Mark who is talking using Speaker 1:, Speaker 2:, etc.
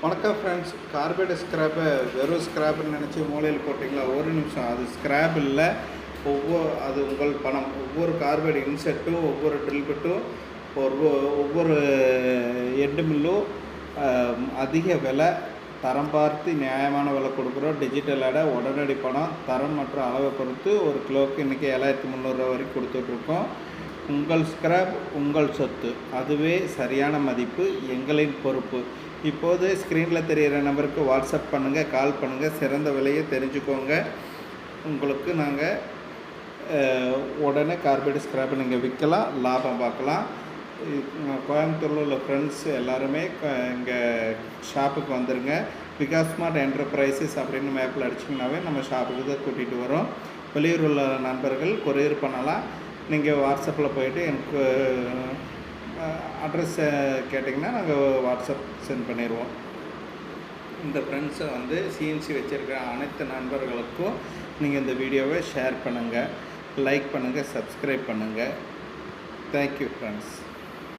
Speaker 1: வணக்கம் friends. Carpet ஸ்க்ராப்பை வெறும் ஸ்க்ராப்னு நினச்சி மூலையில் போட்டிங்களா? ஒரு நிமிஷம். அது ஸ்க்ராப் இல்லை. அது உங்கள் பணம். ஒவ்வொரு கார்பெட் இன்செட்டும், ஒவ்வொரு ட்ரில் பிட்டும், ஒவ்வொரு எண்டு மில்லும் அதிக விலை, தரம் பார்த்து நியாயமான விலை கொடுக்குறோம். டிஜிட்டல் எடை, உடனடி பணம், தரம் மற்றும் அளவை பொறுத்து ஒரு கிலோவுக்கு இன்றைக்கி 7300 வரைக்கும் கொடுத்துட்ருக்கோம். உங்கள் ஸ்க்ராப் உங்கள் சொத்து, அதுவே சரியான மதிப்பு, எங்களின் பொறுப்பு. இப்போது ஸ்க்ரீனில் தெரிகிற நம்பருக்கு வாட்ஸ்அப் பண்ணுங்கள், கால் பண்ணுங்கள். சிறந்த விலையை தெரிஞ்சுக்கோங்க. உங்களுக்கு நாங்கள் உடனே கார்பெட் ஸ்க்ராப்பை நீங்கள் விற்கலாம், லாபம் பார்க்கலாம். கோயம்புத்தூரில் உள்ள ஃப்ரெண்ட்ஸ் எல்லாருமே இங்கே ஷாப்புக்கு வந்துடுங்க. விகாஸ் ஸ்மார்ட் என்டர்பிரைசஸ் அப்படின்னு மேப்பில் அடிச்சிங்கனாவே நம்ம ஷாப்புக்கு தான் கூட்டிகிட்டு வரோம். வெளியூர் உள்ள நண்பர்கள் கொரியர் பண்ணலாம். நீங்கள் வாட்ஸ்அப்பில் போய்ட்டு எனக்கு அட்ரஸ் கேட்டிங்கன்னா நாங்கள் வாட்ஸ்அப் சென்ட் பண்ணிடுவோம். இந்த ஃப்ரெண்ட்ஸை சிஎன்சி வச்சுருக்கிற அனைத்து நண்பர்களுக்கும் நீங்கள் இந்த வீடியோவை ஷேர் பண்ணுங்கள், லைக் பண்ணுங்கள், சப்ஸ்கிரைப் பண்ணுங்கள். Thank you friends.